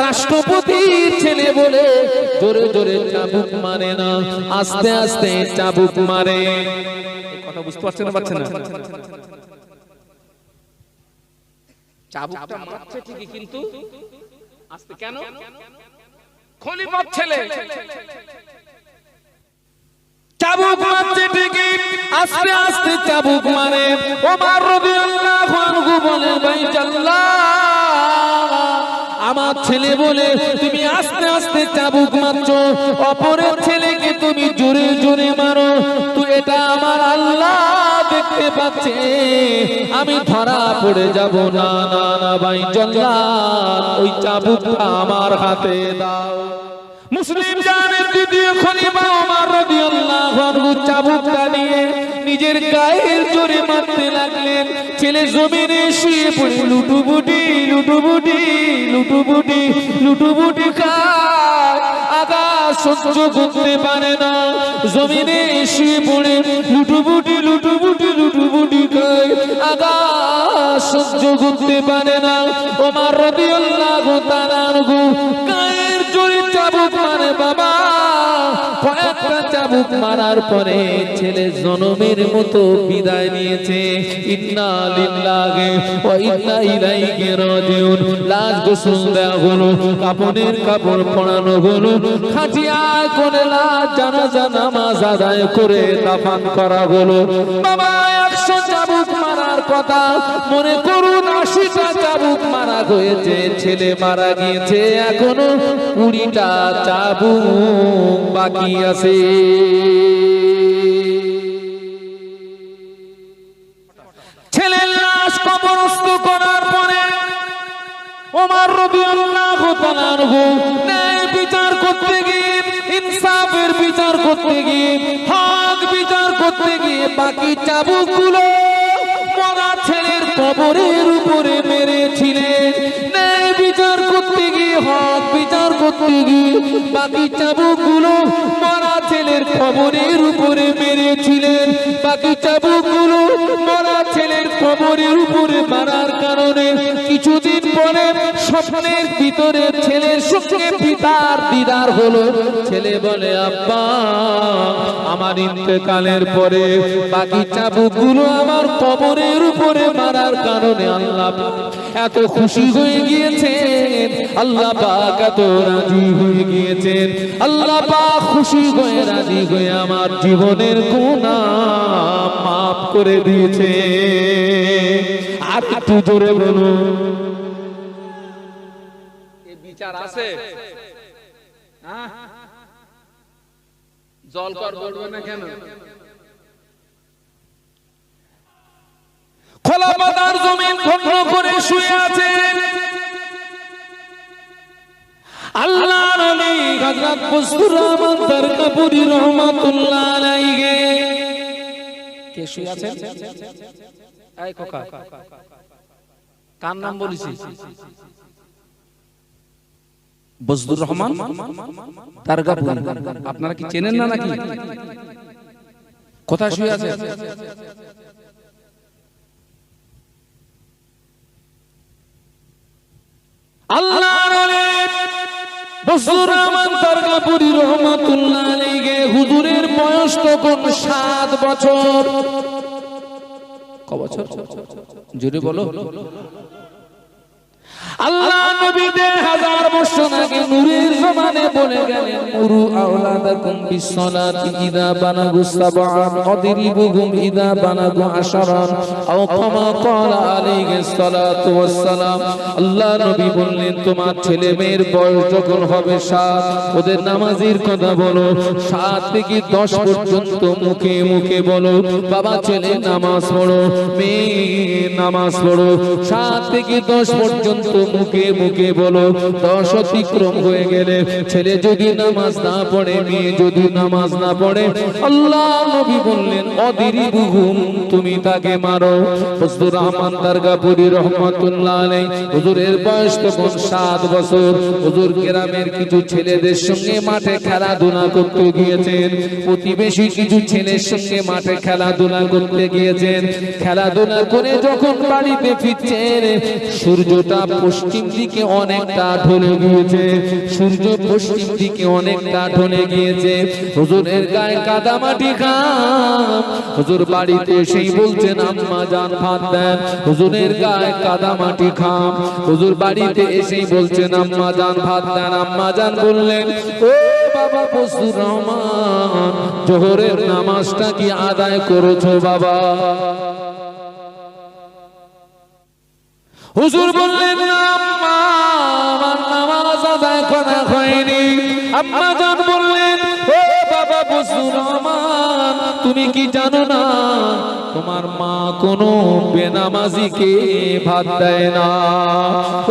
রাষ্ট্রপতির ছেলে বলে জোরে জোরে চাবুক মারে না, আস্তে আস্তে চাবুক মারে। কথা বুঝতে পারছেন না? পারছেন না? চাবুকটা মারছে ঠিকই, কিন্তু আস্তে। কেন? খলিফার ছেলে চাবুক মারছে ঠিকই, আস্তে আস্তে চাবুক মারে। ওমর রাদিয়াল্লাহু আনহু বলে, ভাই জাল্লাদ, আমার ছেলে বলে তুমি আস্তে আস্তে চাবুক মারছো, অপরের ছেলেকে তুমি জোরে জোরে মারো। তো এটা আমার আল্লাহ দেখতে পাচ্ছে, আমি ধরা পড়ে যাব। না না না ভাই জাল্লাদ, ওই চাবুকটা আমার হাতে দাও। মুসলিম জানের দ্বিতীয় খলিফা ওমর রাদিয়াল্লাহু আনহু চাবুকটা নিয়ে নিজের গায়ের জোরে মারতে লাগলেন। ছেলে জমিনে শুয়ে পড়ে লুটুবুটি লুটুবুটি লুটুবুটি লুটুবুটি খায়। আকাশ সহ্য করতে পারে না, জমিনে শুয়ে পড়ে লুটুবুটি লুটুবুটি লুটুবুটি খায়। আকাশ সহ্য করতে পারে না। ওমর রাদিয়াল্লাহু তাআলা আনহু গায়ের জোরে চাবুক মারে। বাবা, কয়েকটা চাবুক মারার পরে ছেলে জনমের মতো বিদায় নিয়েছে। ইন্না লিল্লাহি ওয়া ইন্না ইলাইহি রাজিউন। লাশ গোসল দেওয়া হলো, কাফনের কাপড় পরানো হলো, খাটিয়ায় করে লাশ জানাজা নামাজ আদায় করে দাফন করা হলো। বাবা, 100 চাবুক মারার কথা, মনে করুন 80টা চাবুক মারা হয়েছে, ছেলে মারা গিয়েছে, এখনো 20টা চাবুক বাকি আছে। ছেলের লাশ কবরস্থ করার পরে ওমর রাদিয়াল্লাহু তাআলা আনহু ন্যায় বিচার করতে গিয়ে, ইনসাফের বিচার করতে গিয়ে, হক বিচার করতে গিয়ে বাকি চাবুকগুলো মরা ছেলের কবরের উপরে মেরেছিলেন। ন্যায় বিচার করতে গিয়ে, হক বিচার করতে গিয়ে বাকি চাবুকগুলো মরা ছেলের কবরের উপরে মেরেছিলেন। বাকি চাবুকগুলো মরা ছেলের কবরের উপরে মারার কারণে কিছুদিন পরে স্বপ্নের ভিতরে ছেলের সঙ্গে পিতার দিদার হলো। ছেলে বলে, আব্বা, আমার ইন্তেকালের পরে বাকি চাবুকগুলো আমার কবরের উপরে মারার কারণে আল্লাহ এত খুশি হয়ে গিয়েছেন, আল্লাহ পাক এত রাজি হয়ে গিয়েছেন, আল্লাহ পাক খুশি হয়ে রাজি হয়ে আমার জীবনের গুনাহ মাফ করে দিয়েছে। আর একটু জোরে বলুন, এই বিচার আছে? জল কর বলবে না কেন? খোলা পাতার জমিন খন্ড করে শুয়ে আছেন আল্লাহর নবী হযরত বসতুর রহমান তারকাপুরি রাহমাতুল্লাহ আলাইহি। কে শুয়ে আছেন? এই খোকা, কার নাম বলেছি? বসতুর রহমান তারকাপুরি। আপনারা কি চেনেন না নাকি? কোথায় শুয়ে আছেন? আল্লাহর ওলি বসতুর রহমান তারকাপুরি রাহমাতুল্লাহ আলাইহি হুজুরের বয়স তখন 7 বছর। ক বছর? জোরে বলো। আল্লাহ নবী 1000 বছর আগে নূরের জমানে বলে গেলেন, মুরু আওলাদাকুম বিসসালাতি ইযা বানাগু সাবআন আদরিবুহুম ইযা বানাগু আশারান আও কামা ক্বালা আলাইহিস সালাতু ওয়াস সালাম। আল্লাহ নবী বললেন, তোমার ছেলে মেয়ের বয়স যখন হবে 7, ওদের নামাজের কথা বলো। 7 থেকে 10 পর্যন্ত মুখে মুখে বলো, বাবা ছেলে নামাজ পড়ো, মেয়ে নামাজ পড়ো। 7 থেকে 10 পর্যন্ত মুখে মুখে বলো। 10 অতিক্রম হয়ে গেলে ছেলে যদি নামাজ না পড়ে, মেয়ে যদি নামাজ না পড়ে, আল্লাহ নবী বললেন, অদিরিবুহুম, তুমি তাকে মারো। হুজুর রহমান দারগাপুরি রহমাতুল্লাহ আলাইহি, হুজুরের বয়স তখন 7 বছর। হুজুর গ্রামের কিছু ছেলেদের সঙ্গে মাঠে খেলাধুলা করতে গিয়েছেন। প্রতিবেশী কিছু ছেলের সঙ্গে মাঠে খেলাধুলা করতে গিয়েছেন। খেলাধুলা করে যখন বাড়িতে ফিরছেন, সূর্যটা পশ্চিম দিকে অনেকটা ঢলে গিয়েছে। সূর্য পশ্চিম দিকে অনেকটা ঢলে গিয়েছে। হুজুরের গায়ে কাদা মাটি ঘাম। হুজুর বাড়িতে এসেই বলছেন, আম্মা জান ভাত দেন। হুজুরের গায়ে কাদা মাটি ঘাম। হুজুর বাড়িতে এসেই বলছেন, আম্মা জান ভাত দেন। আম্মা জান বললেন, ও বাবা বজলুর রহমান, জোহরের নামাজটা কি আদায় করেছো বাবা? হুজুর বললেন, না আম্মা, আমার নামাজ আদায় করা হয়নি। আম্মা জান বললেন, ও বাবা বজলুর রহমান, তুমি কি জানো না তোমার মা কোনো বেনামাজিকে ভাত দেয় না?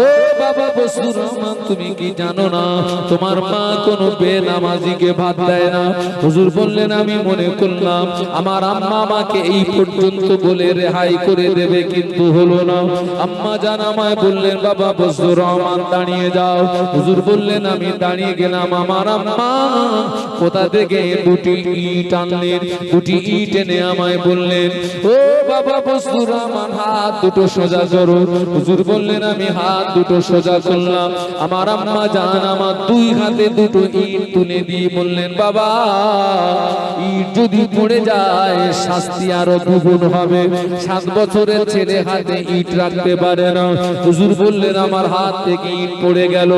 ও বাবা বজলুর রহমান, তুমি কি জানো না তোমার মা কোনো বেনামাজিকে ভাত দেয় না? হুজুর বললেন, আমি মনে করলাম আমার আম্মা আমাকে এই পর্যন্ত বলে রেহাই করে দেবে, কিন্তু হলো না। আম্মা জান আমায় বললেন, বাবা বজলুর রহমান দাঁড়িয়ে যাও। হুজুর বললেন, আমি দাঁড়িয়ে গেলাম। আমার আম্মা কোথা থেকে 2টি ইট আনলেন। 2টি ইট এনে আমায় বললেন, ও বাবা বজলুর রহমান, হাত দুটো সোজা করো। হুজুর বললেন, আমি হাত দুটো সোজা করলাম। আমার আম্মা জান আমার 2 হাতে 2টো ইট তুলে দিয়ে বললেন, বাবা ইট যদি পড়ে যায় শাস্তি আরো দ্বিগুণ হবে। 7 বছরের ছেলে হাতে ইট রাখতে পারে না। হুজুর বললেন, আমার হাত থেকে ইট পড়ে গেল,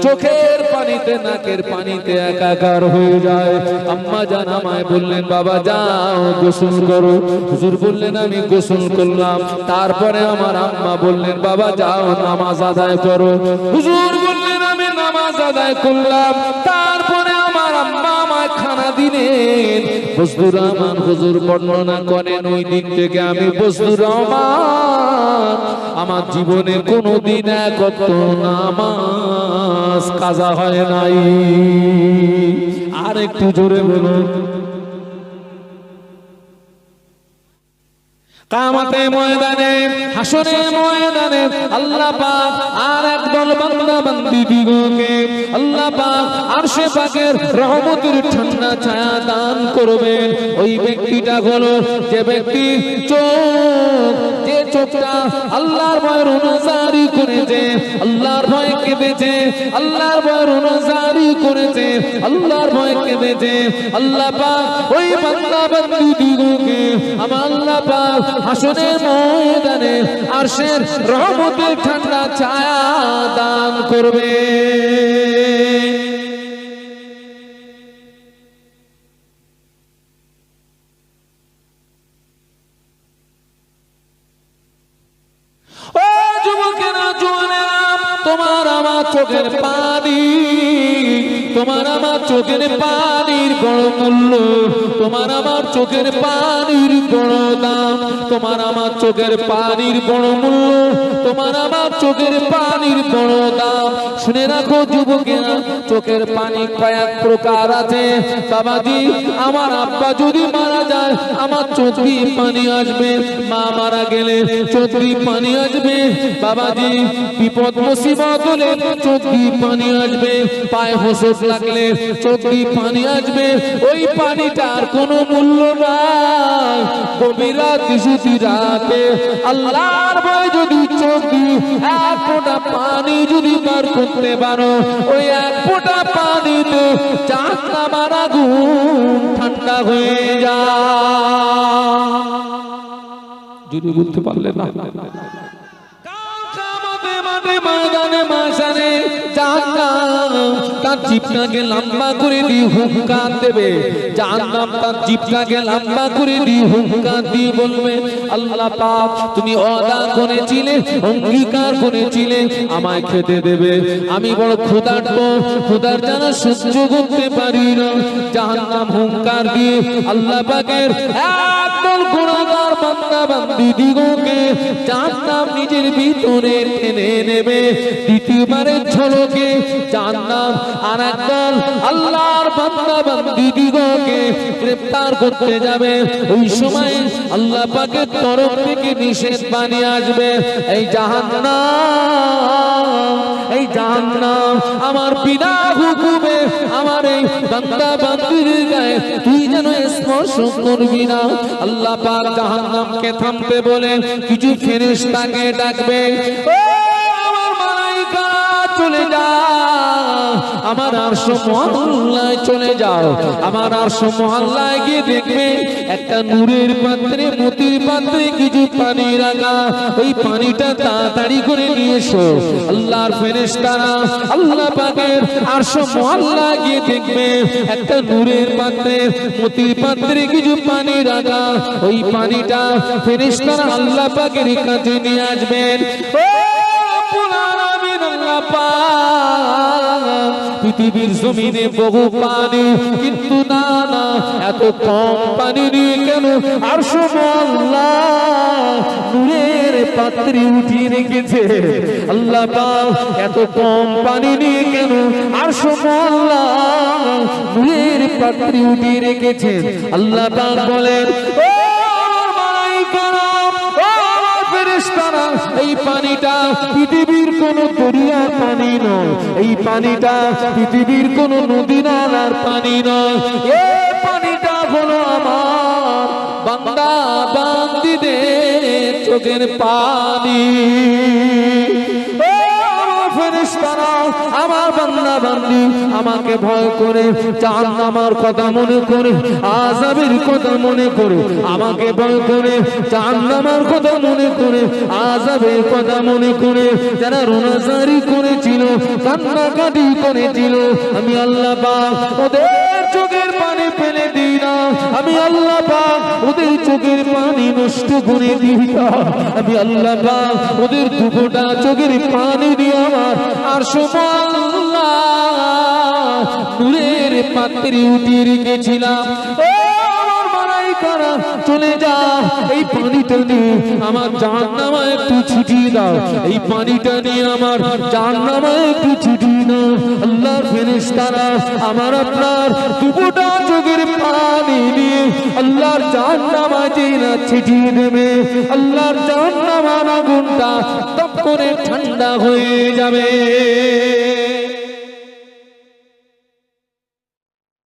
চোখের পানিতে নাকের পানিতে একাকার হয়ে যায়। আম্মা জান আমায় বললেন, বাবা যাও গোসল করো। হুজুর বললেন, আমি গোসল করলাম। তারপরে আমার আম্মা বললেন, বাবা যাও নামাজ আদায় করো। হুজুর বললেন, আমি নামাজ আদায় করলাম। তারপরে আমার আম্মা আমায় খানা দিলেন। বজলুর রহমান হুজুর বর্ণনা করেন, ওই দিন থেকে আমি বজলুর রহমান আমার জীবনে কোনোদিন এক ওয়াক্ত নামাজ কাজা হয় নাই। আর একটু জোরে বলুন। কিয়ামতে ময়দানে, হাসরে ময়দানে আল্লাহ পাক আর একদল বান্দা বান্দীদিগকে আল্লাহ পাক আরশে পাকের রহমতের ঠান্ডা ছায়া দান করবেন। ওই ব্যক্তিটা হলো যে ব্যক্তি যে চোখটা আল্লাহর ভয় রোজারি করেছে, আল্লাহর ভয় কেঁদেছে, আল্লাহর ভয় রোজারি করেছে, আল্লাহর ভয় কেঁদেছে। আল্লাহ পাক ওই বান্দা বান্দীদিগকে আমার আল্লাহ পাক হাসরের ময়দানে আরশের রহমতের ঠান্ডা ছায়া দান করবে। ও যুবকেরা, জওয়ানেরা, তোমার আমার চোখের পানি, তোমার আমার চোখের পানির বড় মূল্য, তোমার আমার চোখের পানির বড় দাম, তোমার আমার চোখের পানির বড় মূল্য, তোমার আমার চোখের পানির বড় দাম। শুনে রাখো যুবকেরা, চোখের পানি কয়েক প্রকার আছে। বাবাজি, আমার আব্বা যদি মারা যায় আমার চোখ দিয়ে পানি আসবে, মা মারা গেলে চোখ দিয়ে পানি আসবে। বাবাজি, বিপদ মুসিবত হলে চোখ দিয়ে পানি আসবে, পায়ে হোঁচট লাগলে চোখ দিয়ে পানি আসবে, ওই পানিটার কোনো মূল্য নাই। গভীর রাতে যদি রাতে আল্লাহর ভয় যদি চোখ দিয়ে এক ফোঁটা পানি যদি বার করতে পারো, ওই এক ফোঁটা পানিতে জাহান্নামের আগুন ঠান্ডা হয়ে যায়। যদি বুঝতে পারলে না, ময়দানে মাঝানে জাহান্নাম তার জিহ্বাকে লম্বা করে দিয়ে হুঙ্কার দেবে। জাহান্নাম তার জিহ্বাকে লম্বা করে দিয়ে হুঙ্কার দিয়ে বলবে, আল্লাহ পাক তুমি ওয়াদা করেছিলে, অঙ্গীকার করেছিলে আমায় খেতে দেবে, আমি বড় ক্ষুধার্ত, ক্ষুধার জ্বালা সহ্য করতে পারি না। জাহান্নাম হুঙ্কার দিয়ে আল্লাহ পাকের একদল গুনাহগার বান্দা বান্দি দিগকে জাহান্নাম নিজের ভিতরে টেনে নেবে। দ্বিতীয়বারের ঝলকে জাহান্নাম আর একদল আল্লাহর বান্দা বান্দি দিগকে গ্রেফতার করতে যাবে। ওই সময় আল্লাহ পাকের তরফ থেকে নিষেধ বাণী আসবে, এই জাহান্নাম, এই জাহান্নাম আমার বিনা হুকুমে আমার এই বান্দা বান্দির গায়ে তুই যেন স্পর্শ করবি না। আল্লাহ পাক জাহান্নামকে থামতে বলে কিছু ফেরেশতাকে ডাকবে, ও আমার মালাইকা চলে যাও, আমার আরশ মহল্লায় চলে যাও। আমার আরশ মহল্লায় গিয়ে দেখবে একটা নূরের পাত্রে, মতির পাত্রে কিছু পানি রাখা, ওই পানিটা তাড়াতাড়ি করে নিয়ে এসো। আল্লাহর ফেরেশতারা আল্লাহ পাকের আরশ মহল্লায় গিয়ে দেখবে একটা নূরের পাত্রে, মতির পাত্রে কিছু পানি রাখা, ওই পানিটা ফেরেশতারা আল্লাহ পাকের কাছে নিয়ে আসবেন। ও রব্বুল আলামিন, আল্লাহ পাক পৃথিবীর জমিনে বহু পানি, কিন্তু না না এত কম পানি নিয়ে কেন আরশ মহল্লা নূরের পাত্রে উঠিয়ে রেখেছে? আল্লাহ পাক এত কম পানি নিয়ে কেন আরশ মহল্লা নূরের পাত্রে উঠিয়ে রেখেছে? আল্লাহ পাক বলেন, ও মালাইকারা, ও ফেরেশতারা, এই পানিটা পৃথিবীর কোন দরিয়ার পানি নয়, এই পানিটা পৃথিবীর কোন নদী নালার পানি নয়, এই পানিটা হলো আমার বান্দা বান্দিদের চোখের পানি। ফেরেশতারা আমার বান্দা বান্দি আমাকে ভয় করে, জাহান্নামের কথা মনে করে, আযাবের কথা মনে করে, আমাকে ভয় করে, জাহান্নামের কথা মনে করে, আযাবের কথা মনে করে যারা রোনাজারি করেছিল, কান্নাকাটি করেছিল, আমি আল্লাহ পাক ওদের চোখের পানি ফেলে দিই না, আমি আল্লাহ পাক ওদের চোখের পানি নষ্ট করে দিই না, আমি আল্লাহ পাক ওদের দুফোঁটা চোখের পানি দিয়ে আমার আরশ মহল্লা নূরের পাত্রে উঠিয়ে রেখেছিলাম। ও আমার মালাইকারা চলে যাও, এই পানিটা নিয়ে আমার জাহান্নামে একটু ছিটিয়ে দাও, এই পানিটা নিয়ে আমার জাহান্নামে একটু ছিটিয়ে দাও। আল্লাহর ফেরেশতারা আমার আপনার দুফোঁটা চোখের পানি নিয়ে আল্লাহর জাহান্নামে যেনা ছিটিয়ে দেবে, আল্লাহর জাহান্নামের আগুনটা তপ করে ঠান্ডা হয়ে যাবে।